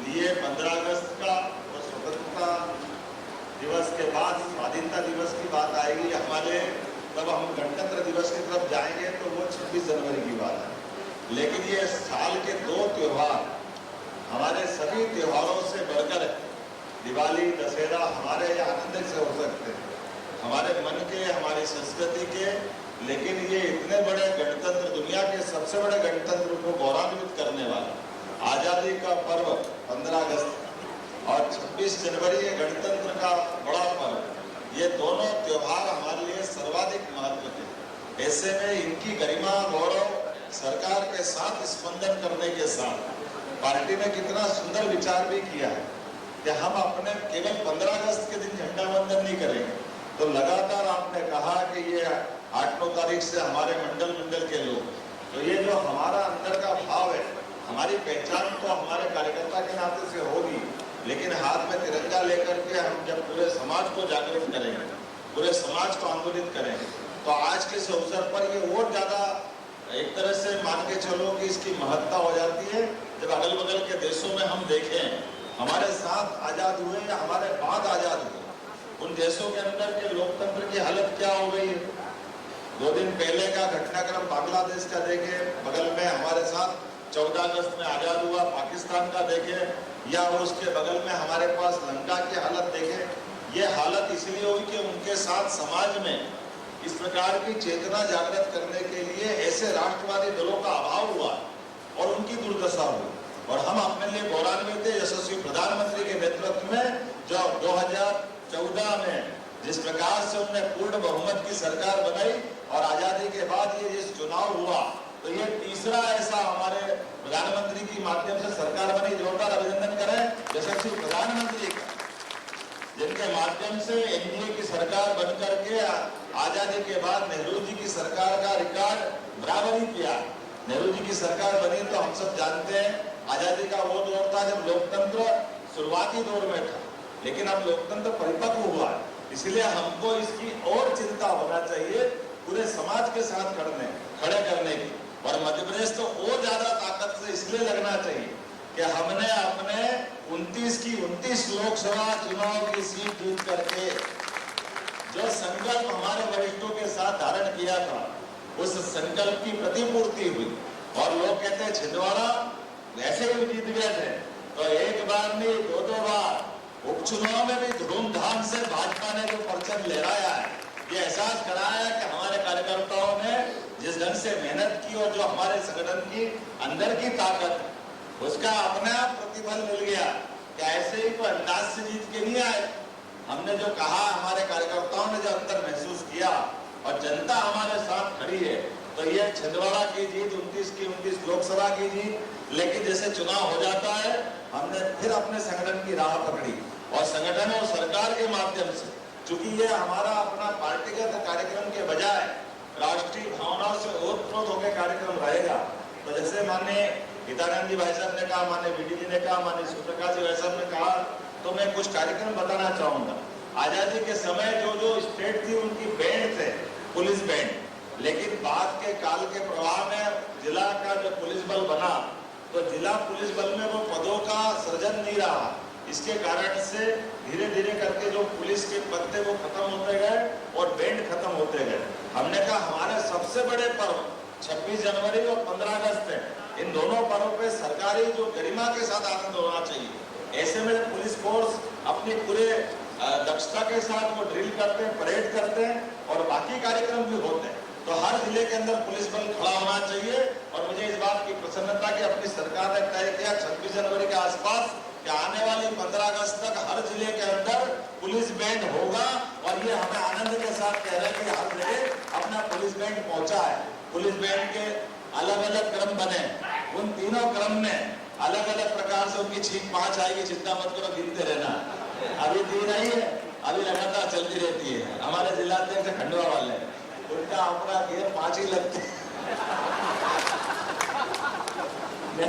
ये 15 अगस्त का और स्वतंत्रता दिवस के बाद स्वाधीनता दिवस की बात आएगी हमारे, तब हम गणतंत्र दिवस की तरफ जाएंगे तो वो 26 जनवरी की बात है। लेकिन ये साल के दो त्योहार हमारे सभी त्योहारों से बढ़कर है। दिवाली दशहरा हमारे आनंद से हो सकते हैं, हमारे मन के, हमारी संस्कृति के, लेकिन ये इतने बड़े गणतंत्र, दुनिया के सबसे बड़े गणतंत्र को गौरवान्वित करने वाला आजादी का पर्व 15 अगस्त और 26 जनवरी ये गणतंत्र का बड़ा पर्व, ये दोनों त्योहार हमारे लिए सर्वाधिक महत्व के। ऐसे में इनकी गरिमा गौरव सरकार के साथ स्पंदन करने के साथ पार्टी ने कितना सुंदर विचार भी किया है कि हम अपने केवल 15 अगस्त के दिन झंडा वंदन नहीं करेंगे। तो लगातार आपने कहा कि ये 8-9 तारीख से हमारे मंडल के लोग, तो ये जो हमारा अंदर का भाव है, हमारी पहचान तो हमारे कार्यकर्ता के नाते से होगी, लेकिन हाथ में तिरंगा लेकर के हम जब पूरे समाज को जागृत करेंगे, पूरे समाज को आंदोलित करेंगे, तो आज के इस अवसर पर ये और ज्यादा एक तरह से मान के चलो कि इसकी महत्ता हो जाती है। जब अगल बगल के देशों में हम देखें, हमारे साथ आजाद हुए या हमारे बाद आजाद हुए, उन देशों के अंदर के लोकतंत्र की हालत क्या हो गई है। 2 दिन पहले का घटनाक्रम बांग्लादेश का देखे, बगल में हमारे साथ 14 अगस्त में आजाद हुआ पाकिस्तान का देखे, या उसके बगल में हमारे पास लंका की हालत देखे। ये हालत इसलिए हुई कि उनके साथ समाज में इस प्रकार की चेतना जागृत करने के लिए ऐसे राष्ट्रवादी दलों का अभाव हुआ और उनकी दुर्दशा हुई। और हम अपने लिए गौरवान्वित यशस्वी प्रधानमंत्री के नेतृत्व में जो 2014 में जिस प्रकार से उन्होंने पूर्ण बहुमत की सरकार बनाई और आजादी के बाद ये जिस चुनाव हुआ, तो ये तीसरा ऐसा हमारे प्रधानमंत्री की माध्यम से सरकार बनी। जोरदार अभिनंदन करें यशस्वी प्रधानमंत्री का, जिनके माध्यम से एनडीए की सरकार बनकर के आजादी के बाद नेहरू जी की सरकार का रिकॉर्ड बराबरी किया। नेहरू जी की सरकार बनी तो हम सब जानते हैं आजादी का वो दौर था जब लोकतंत्र शुरुआती दौर में था, लेकिन अब लोकतंत्र परिपक्व हुआ, इसलिए हमको इसकी और चिंता होना चाहिए पूरे समाज के साथ खड़े करने की। और मध्य प्रदेश तो और ज्यादा ताकत से इसलिए लगना चाहिए कि हमने अपने 29 लोकसभा चुनाव की सीट जीत करके जो संकल्प हमारे वरिष्ठों के साथ धारण किया था, उस संकल्प की प्रतिपूर्ति हुई। और लोग कहते हैं छिंदवाड़ा वैसे ही जीत गए थे, तो एक बार नहीं 2-2 बार उपचुनाव में भी धूमधाम से भाजपा ने जो परचम लहराया है, ये एहसास कराया कि हमारे कार्यकर्ताओं ने जिस ढंग से मेहनत की और जो हमारे संगठन की अंदर की ताकत, उसका अपने आप प्रतिफल मिल गया कि ऐसे ही कोई अंदाज से जीत के नहीं आए। हमने जो कहा, हमारे कार्यकर्ताओं ने जो अंदर महसूस किया और जनता हमारे साथ खड़ी है, तो ये छिंदवाड़ा की जीत, 29 की 29 लोकसभा की जीत। लेकिन जैसे चुनाव हो जाता है, हमने फिर अपने संगठन की राह पकड़ी और संगठन और सरकार के माध्यम से, चूंकि ये हमारा अपना पार्टीगत कार्यक्रम के बजाय राष्ट्रीय भावनाओं से ओतप्रोत होकर कार्यक्रम रहेगा। तो जैसे माननीय हितानंद जी भाई साहब ने कहा, माननीय बीडी जी ने कहा, माननीय सूत्रकांत जी भाई साहब ने कहा, तो मैं कुछ कार्यक्रम बताना चाहूंगा। आजादी के समय जो स्टेट थी उनकी बैंड थे, पुलिस बैंड, लेकिन बाद के काल के प्रवाह में जिला का जो पुलिस बल बना, तो जिला पुलिस बल में वो पदों का सृजन नहीं रहा। इसके कारण से धीरे धीरे करके जो पुलिस के पद थे वो खत्म होते गए और बैंड खत्म होते गए। हमने कहा हमारे सबसे बड़े पर्व 26 जनवरी और 15 अगस्त है, इन दोनों पर्वों पे सरकारी जो गरिमा के साथ आनंद होना चाहिए। ऐसे में पुलिस फोर्स अपनी पूरे दक्षता के साथ वो ड्रिल करते हैं, परेड करते हैं और बाकी कार्यक्रम भी होते हैं। तो हर जिले के अंदर पुलिस बल खड़ा होना चाहिए। और मुझे इस बात की प्रसन्नता कि अपनी सरकार ने तय किया 26 जनवरी के आसपास कि आने वाली 15 अगस्त तक हर जिले के अंदर पुलिस बैंड होगा। और ये हमें आनंद के साथ कह रहे हैं कि हर जगह अपना पुलिस बैंड पहुंचा है। पुलिस बैंड के अलग अलग क्रम बने, उन तीनों क्रम में अलग अलग प्रकार से उनकी छींक 5 आएगी, चिंता मत करो, गिनते रहना। अभी 3 आई है, अभी लगातार चलती रहती है। हमारे जिला अध्यक्ष खंडवा वाले, उनका अपना गियर 5 ही लगते